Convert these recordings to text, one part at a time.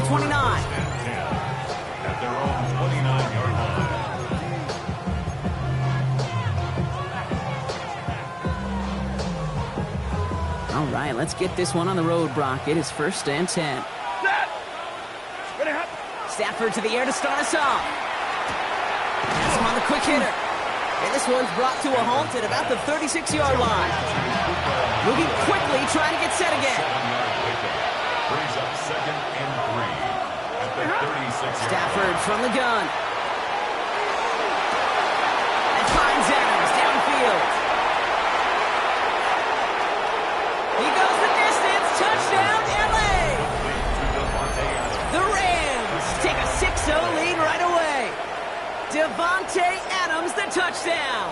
29. At their own 29-yard line. All right, let's get this one on the road, Brock. It is 1st and 10. Stafford to the air to start us off. Pass him on the quick hitter. And this one's brought to a halt at about the 36-yard line. Moving quickly, trying to get set again. Brings up 2nd and 3 at the 36-yard line. Stafford from the gun. And finds Adams downfield. He goes the distance. Touchdown, LA. The Rams take a 6-0 lead right away. Davante Adams, the touchdown.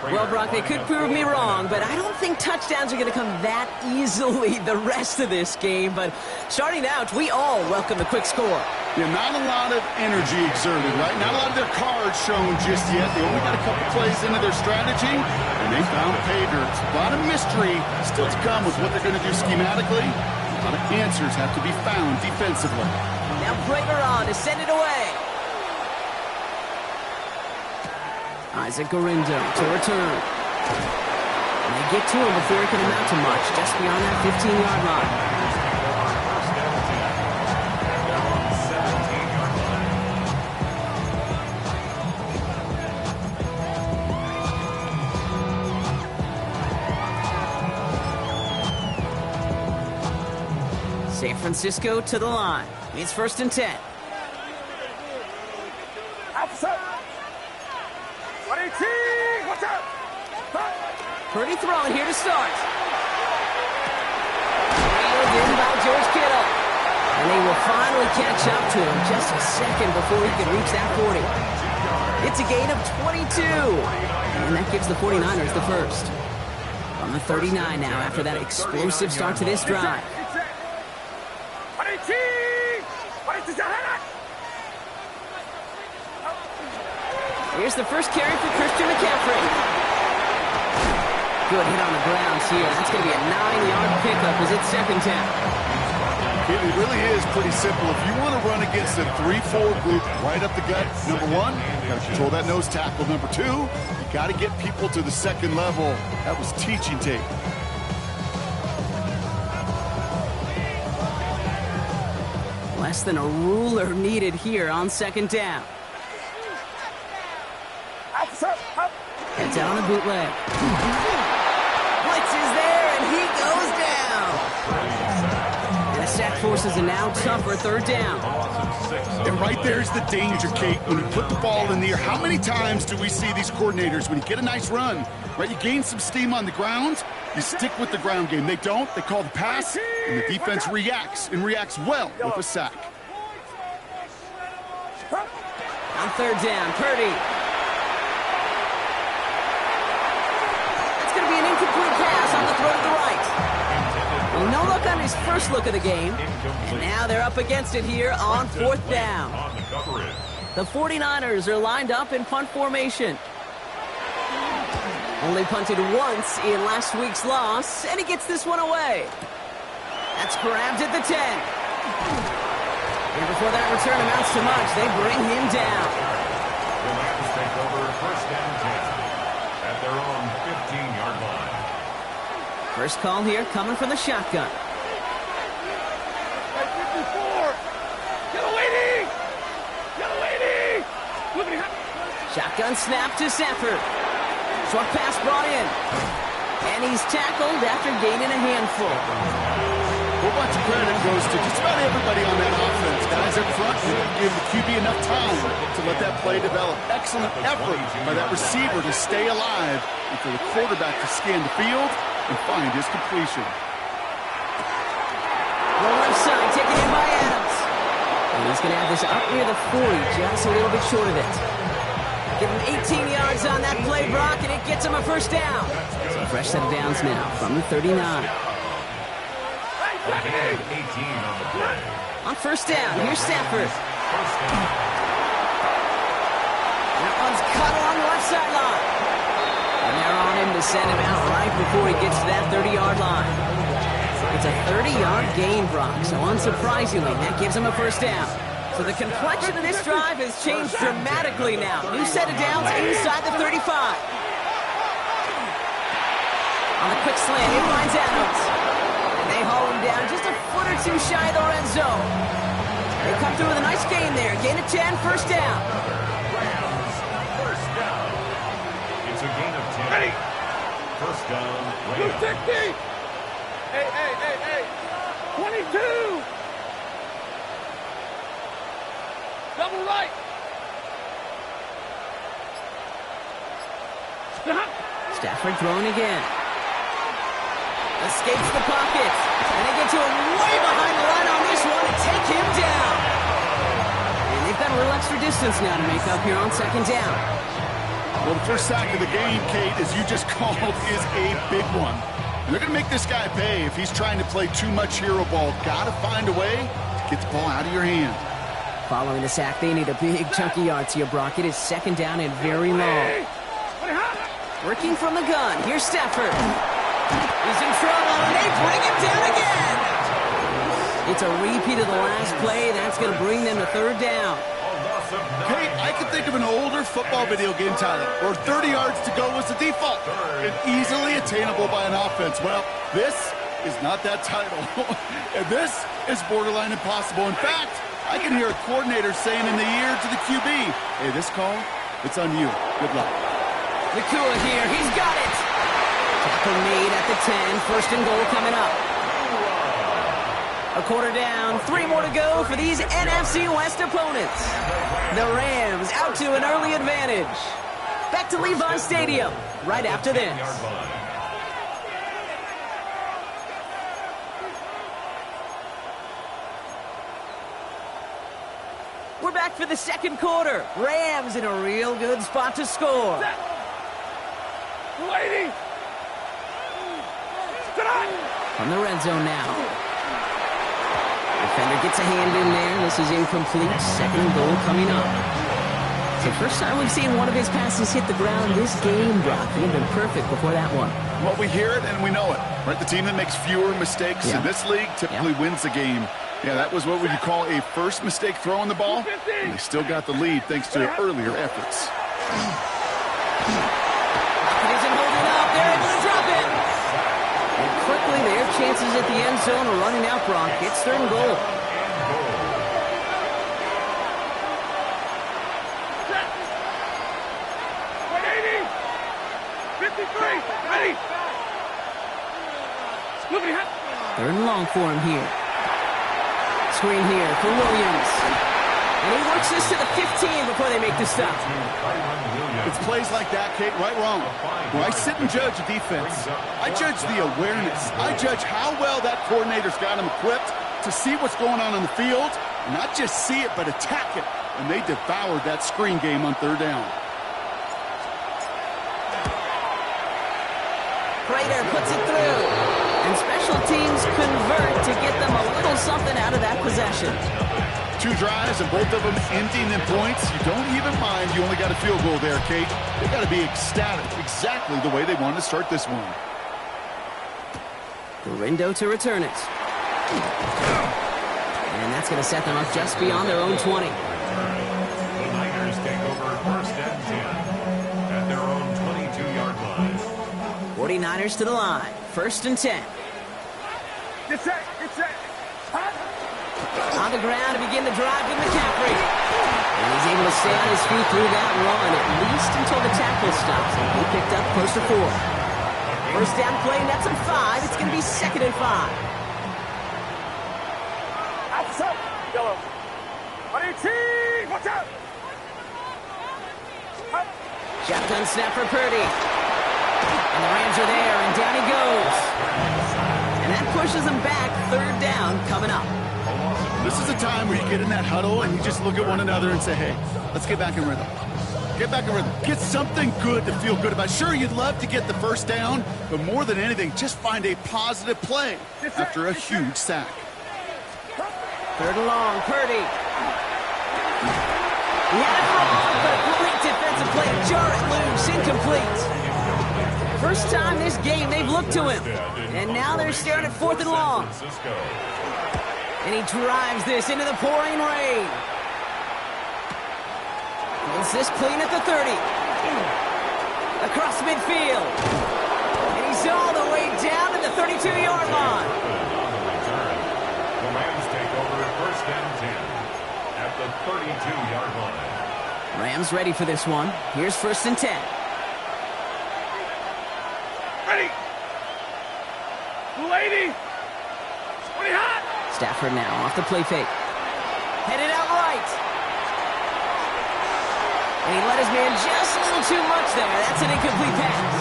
Well, Brock, they could prove me wrong, but I don't think touchdowns are going to come that easily the rest of this game. But starting out, we all welcome the quick score. Yeah, not a lot of energy exerted, right? Not a lot of their cards shown just yet. They only got a couple plays into their strategy, and they found pay dirt. A lot of mystery still to come with what they're going to do schematically. A lot of answers have to be found defensively. Now Prager on to send it away. Isaac Gorindo to return. And they get to him before he can amount to much, just beyond that 15-yard line. San Francisco to the line. It's 1st and 10. Purdy throwing here to start. Reeled in by George Kittle. And they will finally catch up to him just a second before he can reach that 40. It's a gain of 22. And that gives the 49ers the first. On the 39 now after that explosive start to this drive. Here's the first carry for Christian McCaffrey. Good hit on the grounds here. That's going to be a 9-yard pickup as it's 2nd down. It really is pretty simple. If you want to run against a 3-4 group right up the gut, number one, you got to control that nose tackle. Number two, you got to get people to the second level. That was teaching tape. Less than a ruler needed here on 2nd down. Heads out on the bootleg. Blitz is there, and he goes down. And the sack forces a now tougher 3rd down. And right there's the danger, Kate. When you put the ball in the air, how many times do we see these coordinators, when you get a nice run, right, you gain some steam on the ground, you stick with the ground game. They don't. They call the pass, and the defense reacts, and reacts well with a sack. On 3rd down, Purdy. Be an incomplete pass on the throw to the right. Well, no look on his first look of the game. And now they're up against it here on 4th down. The 49ers are lined up in punt formation. Only punted once in last week's loss, and he gets this one away. That's grabbed at the 10. And before that return amounts to much, they bring him down. The Rams take over 1st and 10 at their own 15-yard line. First call here coming from the shotgun. Shotgun snap to Stafford. Short pass brought in. And he's tackled after gaining a handful. A whole bunch of credit goes to just about everybody on that offense. Guys up front, they didn't give the QB enough time to let that play develop. Excellent effort by that receiver to stay alive and for the quarterback to scan the field and find his completion. The left side taken in by Adams. And he's going to have this up near the 40, just a little bit short of it. Give him 18 yards on that play, Brock, and it gets him a first down. So fresh set of downs now from the 39. On first down, here's Stafford. That one's cut along the left sideline. And they're on him to send him out right before he gets to that 30-yard line. It's a 30-yard gain, Brock, so unsurprisingly, that gives him a first down. So the complexion of this drive has changed dramatically now. New set of downs inside the 35. On the quick slant, it finds Adams. And they haul him down just a foot or two shy of the red zone. They come through with a nice gain there. Gain of 10, first down. First down. It's a gain of 10. Ready. First down. Rams. 260. Hey. 22. Double right. Stafford throwing again. Escapes the pocket. And they get to him way behind the line on this one and take him down. And they've got a little extra distance now to make up here on second down. Well, the first sack of the game, Kate, as you just called, is a big one. And they're going to make this guy pay if he's trying to play too much hero ball. Got to find a way to get the ball out of your hand. Following the sack, they need a big chunky yards here, Brock. It is second down and very long. Working from the gun. Here's Stafford. He's in trouble, and they bring him down again. It's a repeat of the last play. That's going to bring them to third down. Kate, I can think of an older football video game title where 30 yards to go was the default and easily attainable by an offense. Well, this is not that title. And this is borderline impossible. In fact, I can hear a coordinator saying in the ear to the QB, hey, this call, it's on you. Good luck. Nakua here. He's got it. Tackle made at the 10. First and goal coming up. A quarter down. 3 more to go for these NFC West opponents. The Rams out to an early advantage. Back to Levi Stadium right after this. We're back for the second quarter. Rams in a real good spot to score. Lady. From the red zone now. Defender gets a hand in there. This is incomplete. Second goal coming up. It's the first time we've seen one of his passes hit the ground this game, Brock. He had been perfect before that one. Well, we hear it and we know it, right? The team that makes fewer mistakes in this league typically wins the game. Yeah, that was what would you call a first mistake throwing the ball. And they still got the lead thanks to earlier efforts. It isn't holding up. They're able to drop it. And quickly, they have chances at the end zone of running out, Brock. It's third and goal. Third and long for him here. Screen here for Williams. And he works this to the 15 before they make the stop. It's plays like that, Kate, right wrong. Where I sit and judge a defense. I judge the awareness. I judge how well that coordinator's got him equipped to see what's going on the field. And not just see it, but attack it. And they devoured that screen game on third down. Prater puts it through. And special teams convert to get them a little something out of that possession. 2 drives and both of them ending in points. You don't even mind you only got a field goal there, Kate. They got to be ecstatic, exactly the way they wanted to start this one. Gurindo to return it. And that's going to set them up just beyond their own 20. The Niners take over first and 10 at their own 22-yard line. 49ers to the line. First and 10. Get set. On the ground to begin the drive with McCaffrey. And he's able to stay on his feet through that run, at least until the tackle stops. And he picked up close to 4. First down play, nets him 5. It's going to be second and 5. Outside. Yellow. Watch out. Shotgun snap for Purdy. And the Rams are there, and down he goes. And that pushes him back. Third down coming up. This is a time where you get in that huddle and you just look at one another and say, hey, let's get back in rhythm. Get back in rhythm. Get something good to feel good about. Sure, you'd love to get the first down, but more than anything, just find a positive play after a huge sack. Third and long, Purdy. He had it wrong, but a great defensive play. Jar it loose, incomplete. First time this game they've looked look to him. And now they're staring at 4th and long. And he drives this into the pouring rain. Pulls this clean at the 30. Across midfield. And he's all the way down to the 32-yard line. The Rams take over at 1st and 10 at the 32-yard line. Rams ready for this one. Here's 1st and 10. Ready. Lady. 20 hot. Stafford now off the play fake. Headed out right. And he let his man just a little too much there. That's an incomplete pass.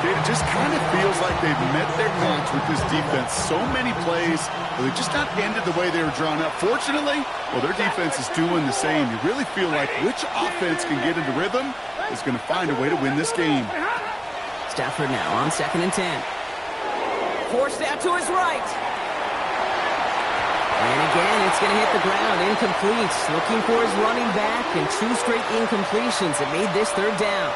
It just kind of feels like they've met their match with this defense. So many plays, but they've just not ended the way they were drawn up. Fortunately, well, their defense is doing the same. You really feel like which offense can get into rhythm is going to find a way to win this game. Stafford now on 2nd and 10. Forced out to his right. And again, it's going to hit the ground. Incomplete. Looking for his running back, and 2 straight incompletions that made this 3rd down.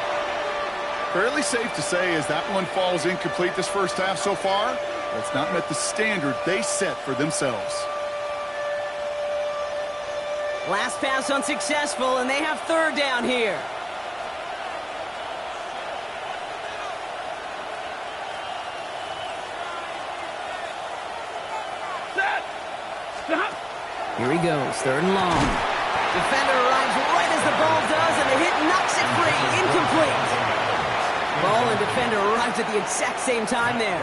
Fairly safe to say as that one falls incomplete this first half so far, it's not met the standard they set for themselves. Last pass unsuccessful, and they have 3rd down here. Here he goes, 3rd and long. Defender arrives right as the ball does, and the hit knocks it free. Incomplete. Ball and defender arrives at the exact same time there.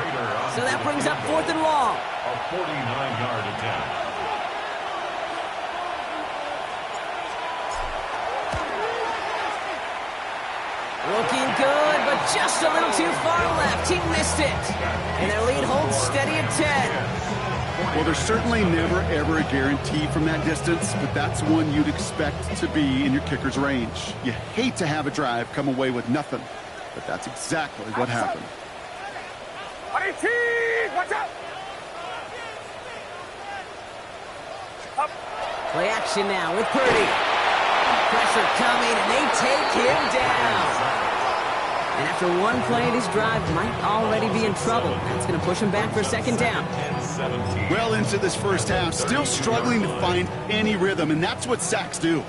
So that brings up 4th and long. A 49-yard attempt. Looking good, but just a little too far left. He missed it. And their lead holds steady at 10. Well, there's certainly never, ever a guarantee from that distance, but that's one you'd expect to be in your kicker's range. You hate to have a drive come away with nothing, but that's exactly what happened. Watch out. Play action now with Purdy. Pressure coming, and they take him down. And after one play, this drive might already be in trouble. That's going to push him back for 2nd down. Well into this first half, still struggling to find any rhythm, and that's what sacks do.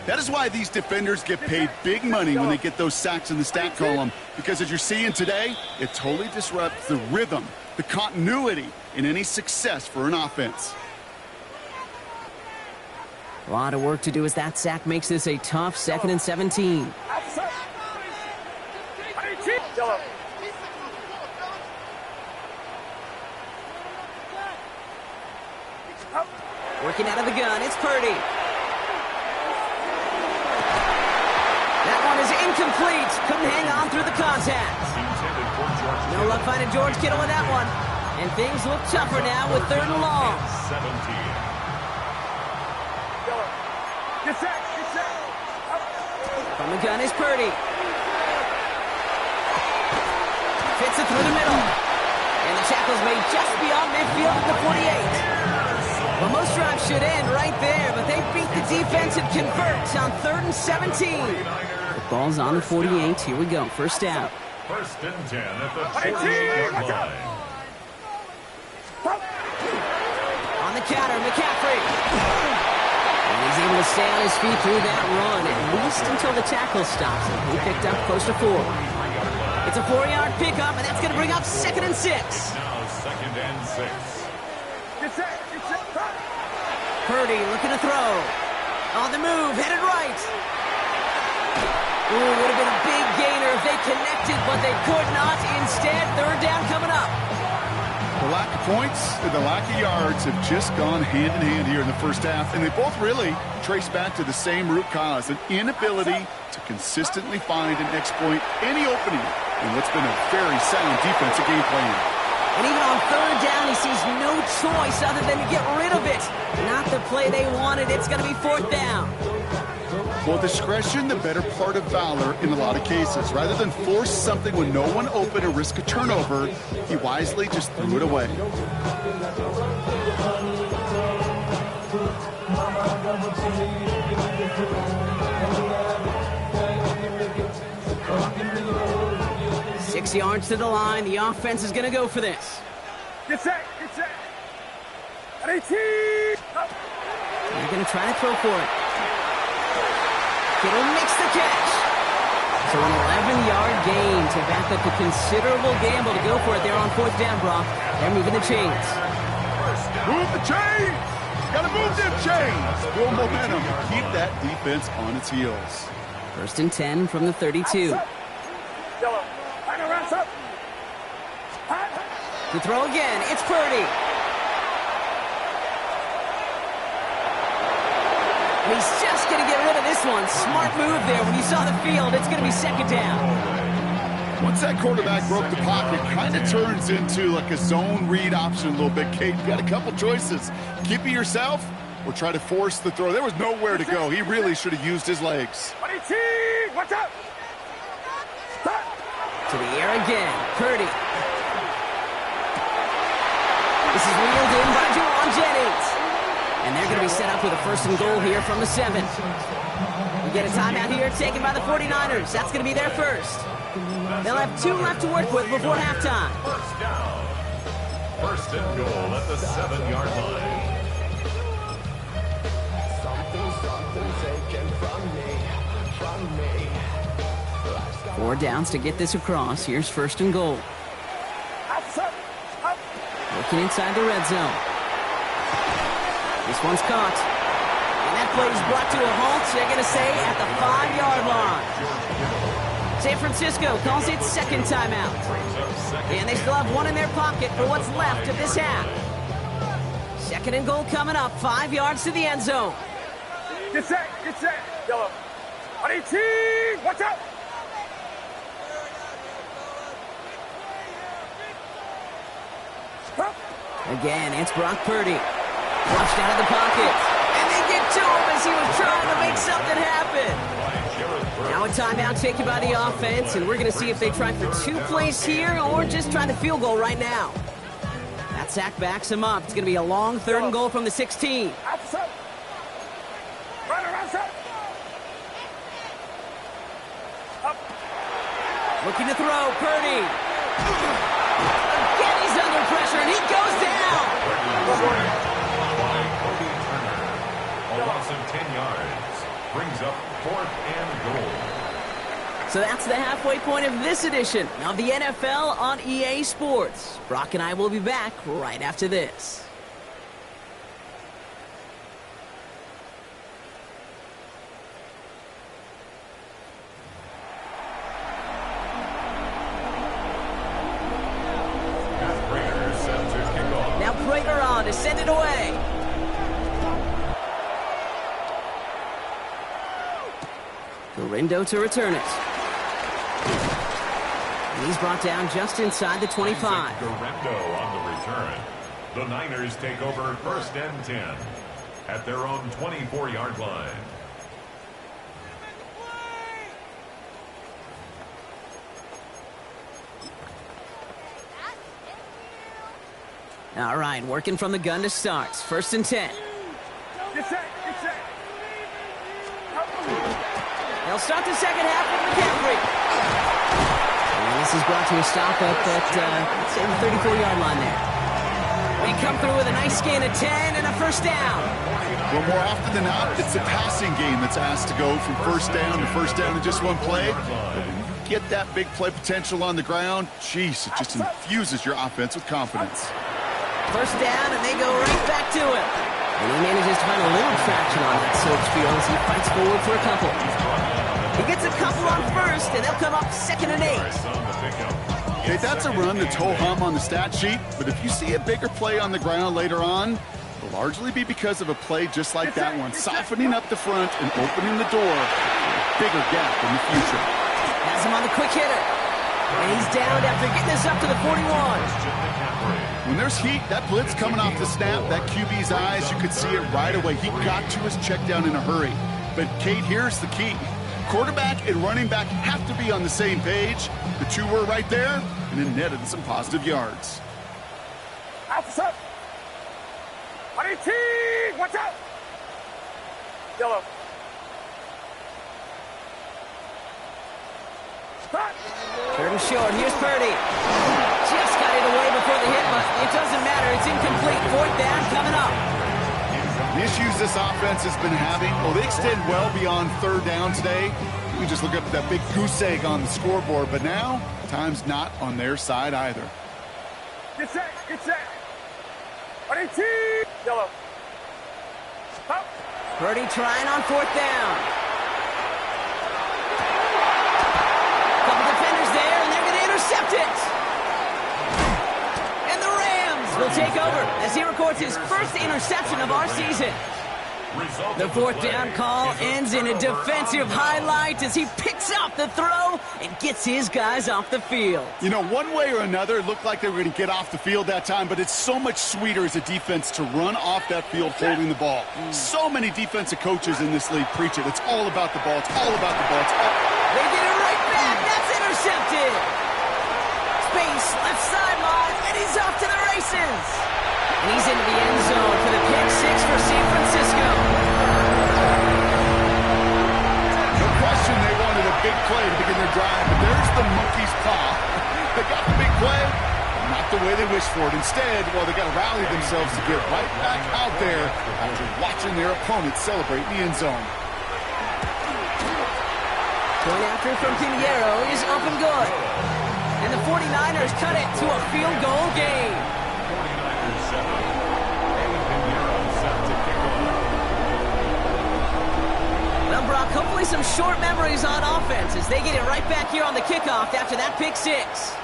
That is why these defenders get paid big money when they get those sacks in the stat column, because as you're seeing today, it totally disrupts the rhythm, the continuity in any success for an offense. A lot of work to do as that sack makes this a tough 2nd and 17. Working out of the gun, it's Purdy. That one is incomplete. Couldn't hang on through the contact. No luck finding George Kittle with that one. And things look tougher now with 3rd and long. 17. Get set. From the gun is Purdy. Fits it through the middle. And the tackle's made just beyond midfield at the 48. Well, most drives should end right there, but they beat the defense and convert on 3rd and 17. The ball's on the 48. Here we go. 1st down. 1st and 10 at the 48-yard line. On the counter, McCaffrey. And he's able to stay on his feet through that run, at least until the tackle stops him. He picked up close to 4. It's a 4-yard pickup, and that's going to bring up 2nd and 6. Now 2nd and 6. Get set. Purdy looking to throw. On the move, headed right. Ooh, would have been a big gainer if they connected, but they could not. Instead, 3rd down coming up. The lack of points and the lack of yards have just gone hand in hand here in the first half, and they both really trace back to the same root cause, an inability to consistently find and exploit any opening in what's been a very sound defensive game plan. And even on 3rd down, he sees no choice other than to get rid of it. Not the play they wanted. It's going to be 4th down. Well, discretion, the better part of valor in a lot of cases. Rather than force something when no one open or risk a turnover, he wisely just threw it away. 6 yards to the line. The offense is going to go for this. Get set. Get set. At 18. Up. They're going to try to throw for it. Kittle makes the catch. So an 11-yard gain to back up a considerable gamble to go for it there on 4th down, Brock. They're moving the chains. Move the chains! Gotta move them chains! Build momentum. Keep that defense on its heels. 1st and 10 from the 32. Yellow. Final rounds up. To throw again, it's Purdy. And he's just going to get rid of this one. Smart move there. When you saw the field, it's going to be 2nd down. Once that quarterback broke the pocket, kind of turns into like a zone read option a little bit. Kate, you got a couple choices. Keep it yourself or try to force the throw. There was nowhere to go. He really should have used his legs. 22. Watch out. Stop. To the air again. Purdy. This is wheeled in by Jauan Jennings. And they're going to be set up with a 1st and goal here from the 7. We get a timeout here taken by the 49ers. That's going to be their first. They'll have 2 left to work with before halftime. 1st down. 1st and goal at the 7-yard line. Four downs to get this across. Here's 1st and goal. Looking inside the red zone. This one's caught. And that play is brought to a halt, they're going to say, at the 5-yard line. San Francisco calls it 2nd timeout. And they still have 1 in their pocket for what's left of this half. 2nd and goal coming up, 5 yards to the end zone. Get set. Get set. Yellow. 18. Watch out. Again, it's Brock Purdy. Flushed out of the pocket. And they get to him as he was trying to make something happen. Now a timeout taken by the offense, and we're going to see if they try for 2 plays here or just try the field goal right now. That sack backs him up. It's going to be a long 3rd and goal from the 16. Outside. Right around set. Up. Looking to throw, Purdy. Again, he's under pressure, and he goes down. By Cody Turner. A loss of 10 yards. Brings up 4th and goal. So that's the halfway point of this edition of the NFL on EA Sports. Brock and I will be back right after this. Prater on to send it away. Garindo to return it. And he's brought down just inside the 25. Garindo on the return. The Niners take over 1st and 10 at their own 24-yard line. All right, working from the gun to start. 1st and 10. Get set. Get set. They'll start the 2nd half with McCaffrey. And this is brought to a stop up at, let's say, the 34-yard line there. They come through with a nice gain of 10 and a 1st down. Well, more often than not, it's a passing game that's asked to go from 1st down to 1st down in just 1 play. But when you get that big play potential on the ground, geez, it just infuses your offense with confidence. 1st down, and they go right back to it. And he manages to find a little traction on that Soaps field as he fights forward for a couple. He gets a couple on 1st, and they'll come up 2nd and 8. Okay, that's a run that's ho-hum on the stat sheet, but if you see a bigger play on the ground later on, it'll largely be because of a play just like that one, softening up the front and opening the door for a bigger gap in the future. Has him on the quick hitter. And he's down after getting this up to the 41. When there's heat, that blitz coming off the snap, that QB's eyes, you could see it right away. He got to his check down in a hurry. But, Kate, here's the key. Quarterback and running back have to be on the same page. The 2 were right there, and it netted some positive yards. Outside. 18. Watch out. Yellow. Third and short. Here's Purdy. Just got it away before the hit, but it doesn't matter. It's incomplete. Fourth down coming up. The issues this offense has been having, well, they extend well beyond third down today. You can just look up at that big goose egg on the scoreboard, but now time's not on their side either. Get set, get set. 18. Yellow. Up. Purdy trying on fourth down. Couple defenders there, and they're going to intercept it. And the Rams will take over as he records his first interception of our season. The fourth down call ends in a defensive highlight as he picks out the throw and gets his guys off the field. You know, one way or another, it looked like they were going to get off the field that time, but it's so much sweeter as a defense to run off that field holding the ball. So many defensive coaches in this league preach it. It's all about the ball. It's all about the ball. They get it right back. That's intercepted. Space, left sideline, and he's off to the races. And he's into the end zone for the pick six for San Francisco. No question they wanted a big play to begin their drive, but there's the monkey's paw. They got the big play, not the way they wished for it. Instead, well, they got to rally themselves to get right back out there after watching their opponent celebrate in the end zone. Going after from Pinheiro is up and good. And the 49ers cut it to a field goal game. 49ers 7. Eddie Pinheiro set to kick off. Well, Brock, hopefully some short memories on offense as they get it right back here on the kickoff after that pick six.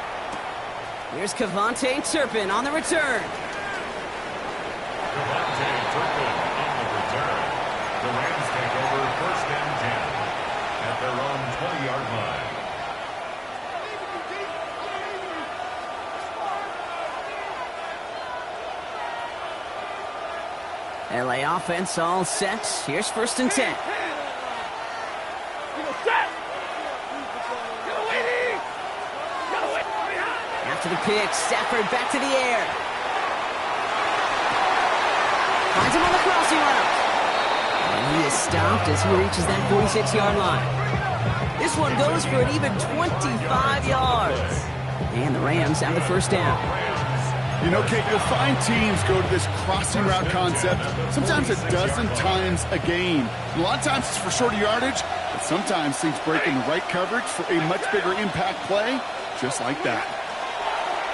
Here's Kevontae Turpin on the return. Kevontae Turpin on the return. The Rams take over first and 10 at their own 20-yard line. LA offense all set. Here's first and 10. After the pick, Stafford back to the air. Finds him on the crossing route. And he is stopped as he reaches that 46-yard line. This one goes for an even 25 yards. And the Rams have the first down. You know, Kate, you'll find teams go to this crossing route concept sometimes a dozen times a game. A lot of times it's for shorter yardage, but sometimes things break in the right coverage for a much bigger impact play, just like that.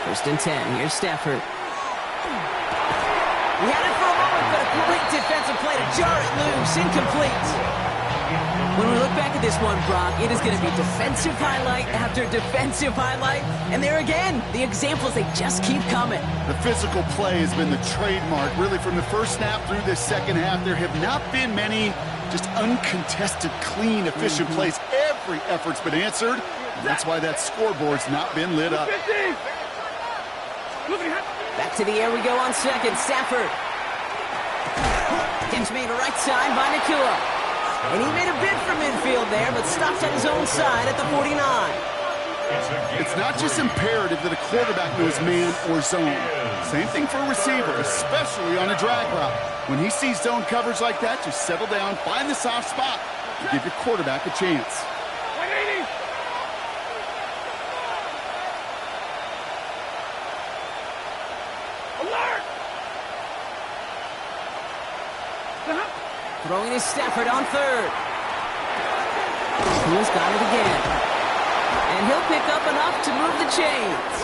First and 10. Here's Stafford. He had it for a moment, but a great defensive play to jar it loose. Incomplete. When we look back at this one, Brock, it is going to be defensive highlight after defensive highlight. And there again, the examples, they just keep coming. The physical play has been the trademark. Really, from the first snap through this second half, there have not been many just uncontested, clean, efficient plays. Every effort's been answered, and that's why that scoreboard's not been lit up. Back to the air we go on second. Stafford. Catch made right side by Nakua. And he made a bid for midfield there, but stops on his own side at the 49. It's not just imperative that a quarterback knows man or zone. Same thing for a receiver, especially on a drag route. When he sees zone coverage like that, just settle down, find the soft spot, and give your quarterback a chance. 180. Alert! Throwing is Stafford on third. Who's got it again? And he'll pick up enough to move the chains.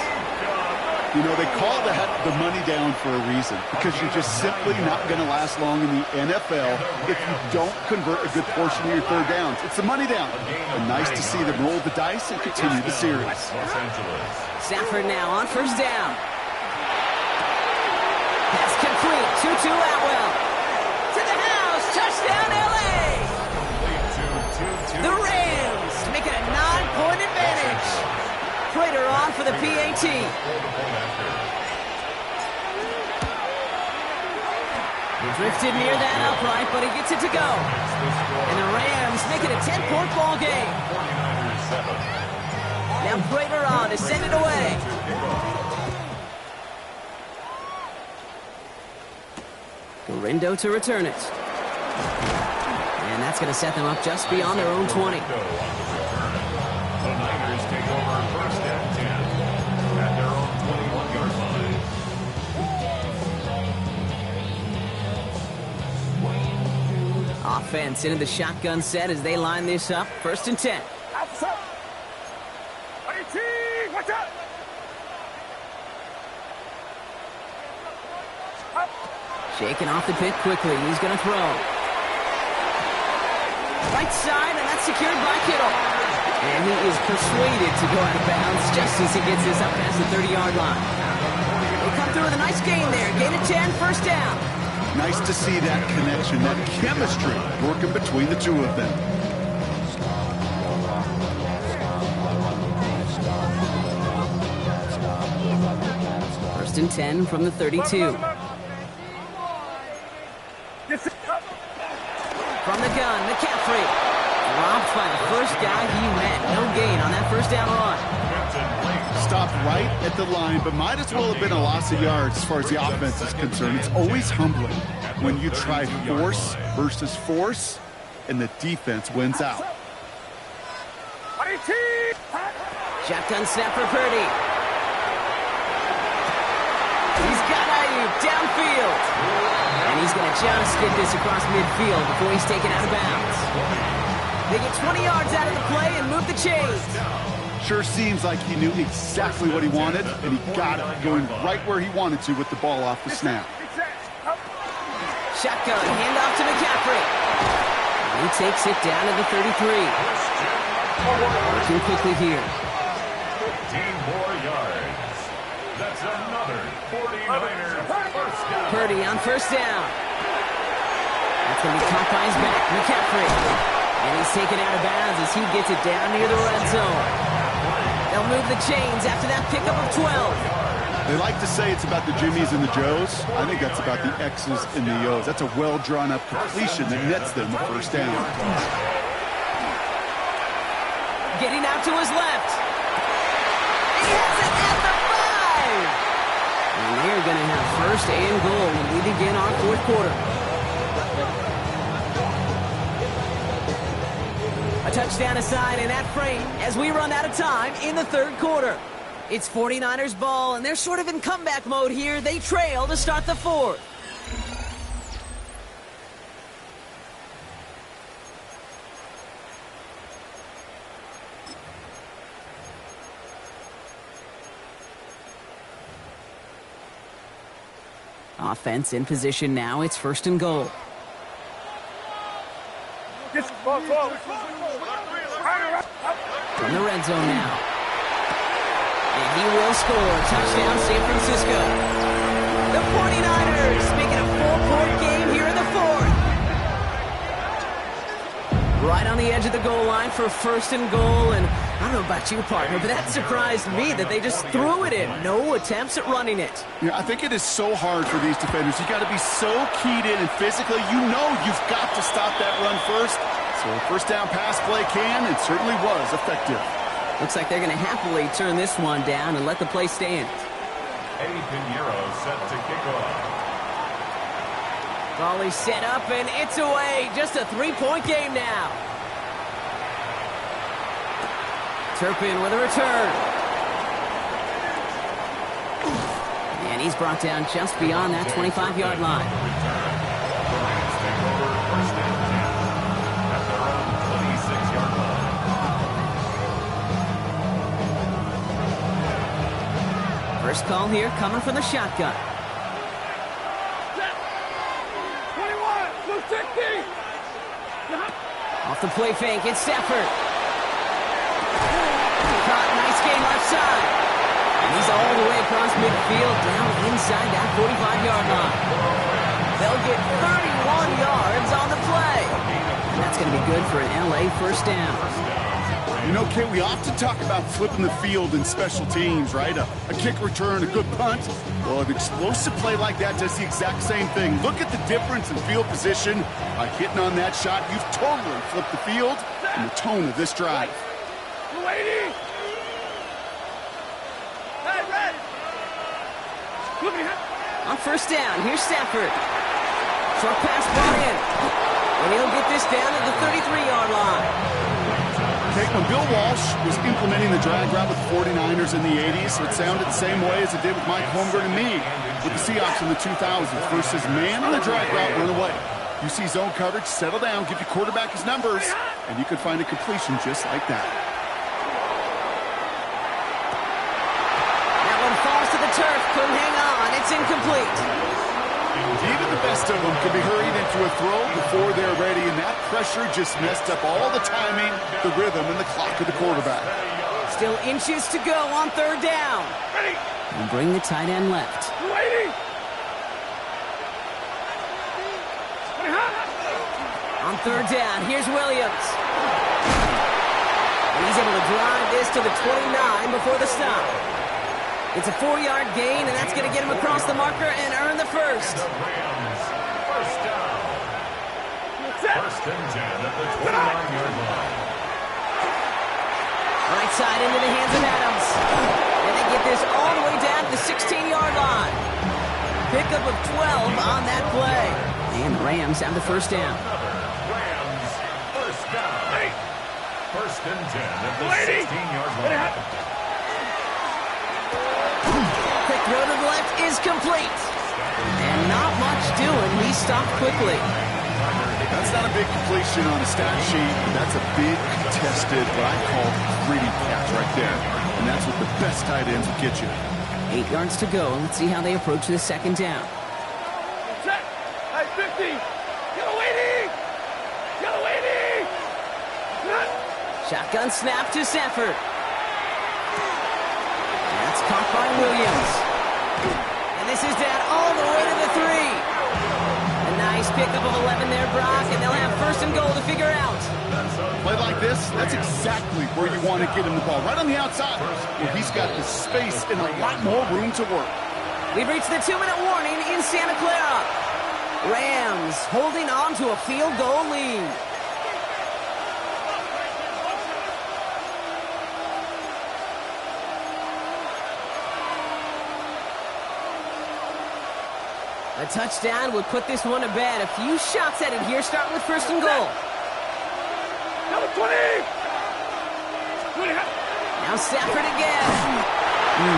You know, they call that the money down for a reason, because you're just simply not going to last long in the NFL if you don't convert a good portion of your third downs. It's the money down. And nice to see them roll the dice and continue the series. Los Angeles. Stafford now on first down. Pass complete. 2-2 Atwell. To the house. Touchdown, L.A. The Rams make it a 9-point advantage. Prater on for the PAT. Drifted near that upright, but he gets it to go. And the Rams make it a 10-point ball game. Now Prater on to send it away. Gorindo to return it. And that's going to set them up just beyond their own 20. The Niners take offense into the shotgun set as they line this up. 1st and 10. Outside. 22. Watch out. Up. Shaking off the pit quickly. He's going to throw. Right side, and that's secured by Kittle. And he is persuaded to go out of bounds just as he gets this up past the 30-yard line. They come through with a nice gain there. Gain of 10, 1st down. Nice to see that connection, that chemistry working between the two of them. First and 10 from the 32. From the gun, McCaffrey. Dropped by the first guy he met. No gain on that 1st down run. Stopped right at the line, but might as well have been a loss of yards as far as the offense is concerned. It's always humbling when you try force versus force, and the defense wins out. Shotgun snap for Purdy. He's got Ayuk downfield. And he's going to just get this across midfield before he's taken out of bounds. They get 20 yards out of the play and move the chains. Sure seems like he knew exactly what he wanted, and he got it, going right where he wanted to with the ball off the snap. Shotgun, handoff to McCaffrey. And he takes it down to the 33. Working quickly here. 15 more yards. That's another 49er first down. Purdy on 1st down. That's going to be caught by his back. McCaffrey. And he's taken out of bounds as he gets it down near the red zone. They'll move the chains after that pickup of 12. They like to say it's about the Jimmies and the Joes. I think that's about the X's and the O's. That's a well-drawn-up completion that nets them the 1st down. Getting out to his left. He has it at the 5. And they're going to have 1st and goal when we begin our 4th quarter. A touchdown aside in that frame as we run out of time in the 3rd quarter. It's 49ers ball, and they're sort of in comeback mode here. They trail to start the 4th. Offense in position now. It's 1st and goal. From the red zone now. And he will score. Touchdown, San Francisco. The 49ers making a 4-point game here in the 4th. Right on the edge of the goal line for 1st and goal. And I don't know about you, partner, but that surprised me that they just threw it in. No attempts at running it. Yeah, I think it is so hard for these defenders. You got to be so keyed in and physically. You know you've got to stop that run first. So a 1st down pass play can and certainly was effective. Looks like they're going to happily turn this one down and let the play stand. Eddie Pinheiro set to kick off. Volley set up, and it's away. Just a 3-point game now. Turpin with a return. And he's brought down just beyond that 25-yard line. The Lions take over 1st and 10 at their own 26-yard line. First call here coming from the shotgun. 21, blue 60. Off the play fake, it's Stafford. Caught, nice game left side. And he's all the way across midfield, down inside that 45-yard line. They'll get 31 yards on the play. And that's going to be good for an LA 1st down. You know, Kate, we often talk about flipping the field in special teams, right? A kick return, a good punt. Well, an explosive play like that does the exact same thing. Look at the difference in field position. By hitting on that shot, you've totally flipped the field and the tone of this drive. Lady. Hey, red. Look at him. On 1st down, here's Stafford. Short pass brought in. And he'll get this down to the 33-yard line. Okay, when Bill Walsh was implementing the drag route with the 49ers in the 80s, it sounded the same way as it did with Mike Holmgren and me with the Seahawks in the 2000s versus man on the drag route, run away. You see zone coverage, settle down, give your quarterback his numbers, and you can find a completion just like that. That one falls to the turf. Couldn't hang on. It's incomplete. Even the best of them can be hurried into a throw before they're ready, and that pressure just messed up all the timing, the rhythm, and the clock of the quarterback. Still inches to go on third down. Ready. And bring the tight end left. Waiting. On third down, here's Williams. And he's able to drive this to the 29 before the stop. It's a 4-yard gain, and that's going to get him across the marker and earn the first. The Rams, first down. First and 10 at the 29-yard line. Right side into the hands of Adams. And they get this all the way down to the 16-yard line. Pickup of 12 on that play. And the Rams have the first down. Rams, first down. First and 10 at the 16-yard line. Quick throw to the left is complete. And not much doing. He stopped quickly. That's not a big completion on the stat sheet. That's a big contested, what I call gritty catch right there. And that's what the best tight ends will get you. 8 yards to go. Let's see how they approach this second down. Set. Hey, 50. Yellow waiting. Yellow waiting. Shotgun snap to Sanford. That's caught by Williams. And this is down all the way to the 3. A nice pickup of 11 there, Brock, and they'll have first and goal to figure out. Play like this, that's exactly where you want to get him the ball. Right on the outside, where he's got the space and a lot more room to work. We've reached the 2-minute warning in Santa Clara. Rams holding on to a field goal lead. A touchdown would put this one to bed. A few shots at it here, starting with first and goal. Number 20. Now Stafford again.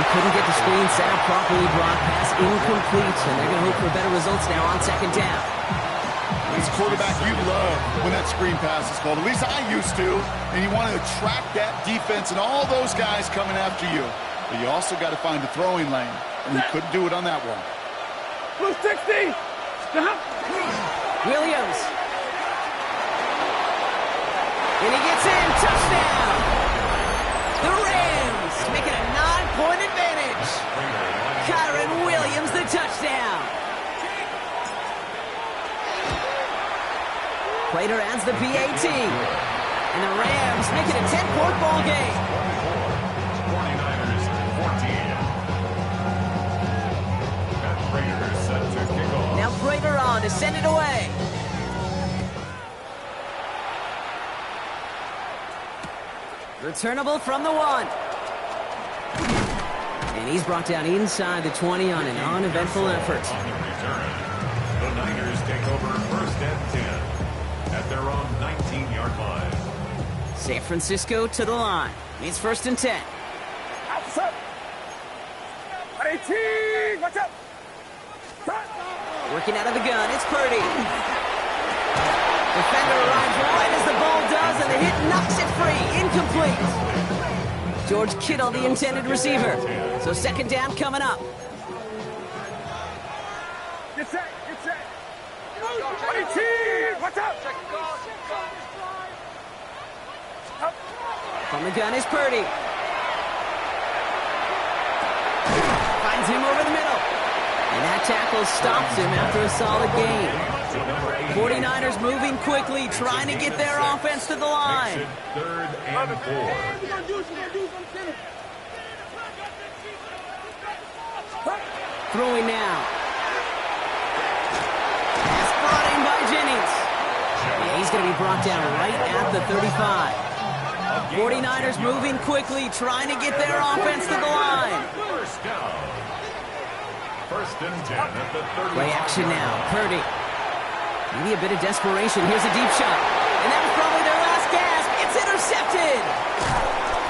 Couldn't get the screen set up properly. Brock pass incomplete, and they're going to hope for better results now on second down. As a quarterback, you love when that screen pass is called. At least I used to. And you want to attract that defense and all those guys coming after you. But you also got to find the throwing lane, and he couldn't do it on that one. Blue 60. Williams. And he gets in. Touchdown. The Rams make it a 9-point advantage. Kyren Williams, the touchdown. Prater adds the PAT. And the Rams make it a 10-point ball game. 49ers 14. And Prater set to kick off. Now Prater on to send it away. Returnable from the 1. And he's brought down inside the 20 on an uneventful effort. On the return, the Niners take over first and 10 at their own 19-yard line. San Francisco to the line. It's first and 10. Outside. 18. Watch out. Working out of the gun, it's Purdy. Defender arrives right as the ball does, and the hit knocks it free. Incomplete. George Kittle, the intended receiver. So second down coming up. Get set. Get set. 18. Watch out. From the gun is Purdy. Finds him over the middle. And that tackle stops him after a solid gain. 49ers moving quickly, trying to get their offense to the line. Third and 4. Throwing now. Pass brought in by Jennings. Yeah, he's going to be brought down right at the 35. 49ers moving quickly, trying to get their offense to the line. First down. First and 10 at the 30. Play action now. Purdy. Maybe a bit of desperation. Here's a deep shot. And that was probably their last gasp. It's intercepted.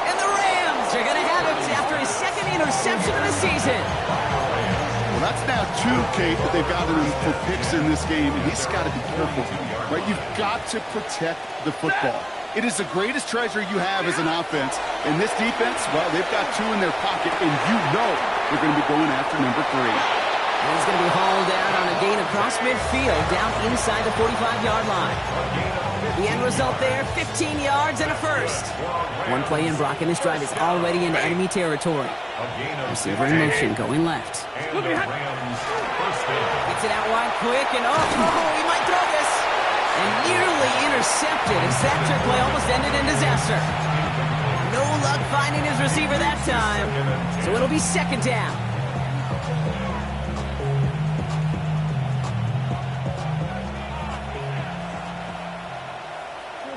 And the Rams are going to have it after his second interception of the season. Well, that's now 2, Kate, that they've gotten him for picks in this game, and he's got to be careful, right? You've got to protect the football. It is the greatest treasure you have as an offense. And this defense, well, they've got 2 in their pocket, and you know they're going to be going after number 3. And he's going to be hauled out on a gain across midfield, down inside the 45-yard line. The end result there, 15 yards and a first. One play in, Brock, and this drive is already into enemy territory. Receiver in motion, going left. And the Rams first down. Gets it out wide quick, and he might throw this. And nearly intercepted as that trick play almost ended in disaster. No luck finding his receiver that time. So it'll be second down.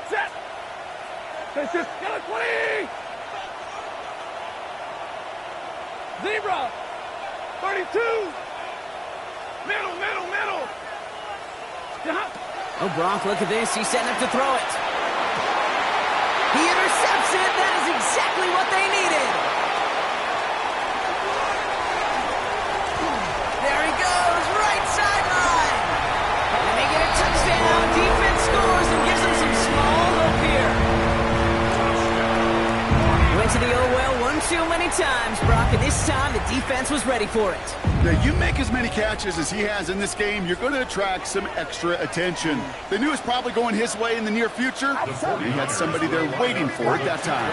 Set. This is got a 20. Zebra. 32. Middle. Oh, Brock, look at this. He's setting up to throw it. He intercepts it. That is exactly what they needed. There he goes, right sideline. And they get a touchdown. Defense scores and gives them some small hope here. Went to the oh well one too many times, Brock, and this time the defense was ready for it. Now, you make as many catches as he has in this game, you're going to attract some extra attention. They knew it was probably going his way in the near future. He had somebody there waiting for it that time.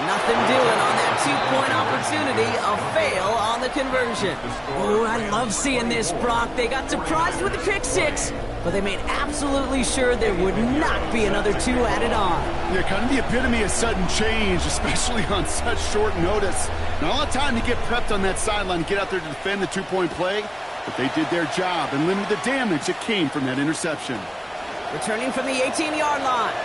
Nothing doing on that two-point opportunity. A fail on the conversion. Oh, I love seeing this, Brock. They got surprised with the pick six, but they made absolutely sure there would not be another 2 added on. Yeah, kind of the epitome of sudden change, especially on such short notice. Not a lot of time to get prepped on that sideline to get out there to defend the 2-point play, but they did their job and limited the damage that came from that interception. Returning from the 18-yard line.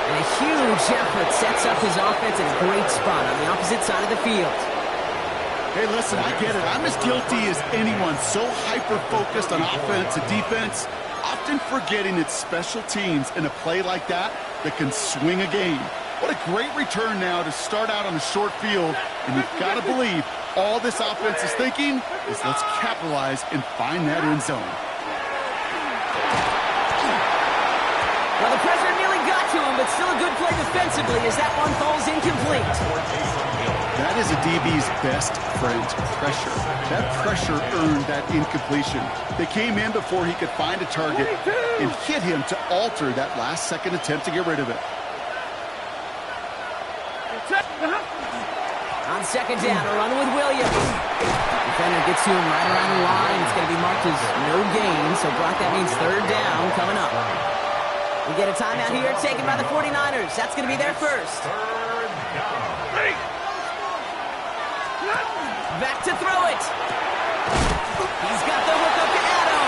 And a huge effort sets up his offense in a great spot on the opposite side of the field. Hey, listen, I get it. I'm as guilty as anyone. So hyper-focused on offense and defense, often forgetting it's special teams in a play like that can swing a game. What a great return now to start out on a short field, and you've got to believe all this offense is thinking is let's capitalize and find that end zone. Well, the pressure nearly got to him, but still a good play defensively as that one falls incomplete. That is a DB's best friend, pressure. That pressure earned that incompletion. They came in before he could find a target and hit him to alter that last-second attempt to get rid of it. On second down, a run with Williams. Defender gets to him right around the line. It's going to be marked as no gain, so Brock, that means third down coming up. We get a timeout here taken by the 49ers. That's going to be their first. Back to throw it. He's got the hook up to Adam.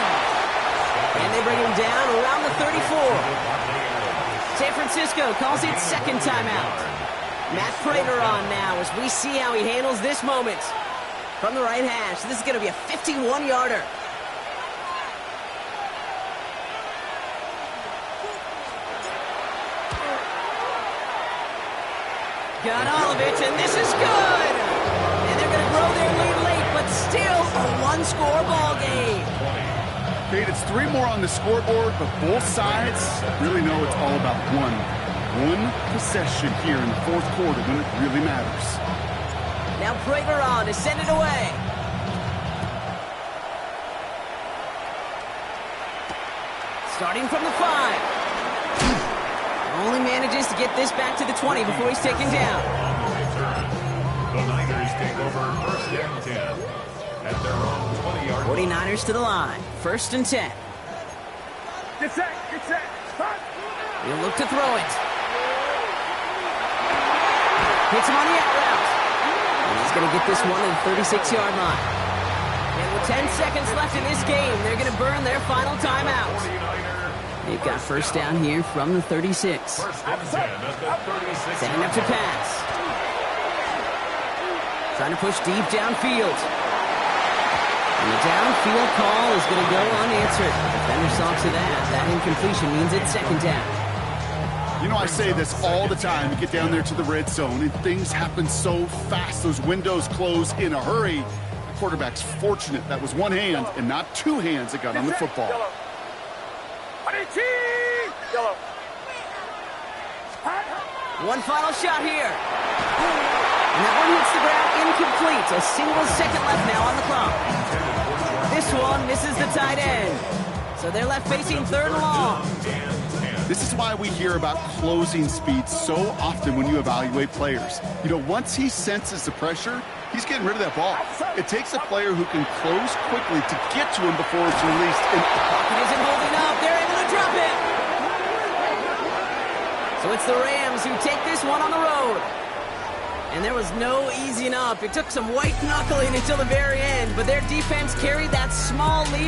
And they bring him down around the 34. San Francisco calls it second timeout. Matt Prater on now as we see how he handles this moment. From the right hash, this is going to be a 51-yarder. Got all of it, and this is good. And they're going to grow their lead late, but still a one-score ball game. Kate, it's 3 more on the scoreboard, but both sides really know it's all about one possession here in the fourth quarter when it really matters. Now Prater on to send it away. Starting from the 5. Only manages to get this back to the 20 before he's taken down. The Niners take over first and 10 at their own 20-yard line. 49ers to the line. First and 10. Get set. Start. He'll look to throw it. Hits him on the out route. And he's going to get this one to the 36-yard line. And with 10 seconds left in this game, they're going to burn their final timeout. They've got first down here from the 36. First and 10 at the 36. Setting up to pass. Trying to push deep downfield. And the downfield call is going to go unanswered. The defender saw to that. That incompletion means it's second down. You know, I say this all the time. You get down there to the red zone, and things happen so fast. Those windows close in a hurry. The quarterback's fortunate that was one hand and not two hands that got on the football. Yellow. 22. Yellow. One final shot here. And that one hits the ground incomplete. A single second left now on the clock. This one misses the tight end. So they're left facing third and long. This is why we hear about closing speed so often when you evaluate players. You know, once he senses the pressure, he's getting rid of that ball. It takes a player who can close quickly to get to him before it's released. And Pocket isn't holding up. They're able to drop it. So it's the Rams who take this one on the road. And there was no easing up. It took some white knuckling until the very end, but their defense carried that small lead.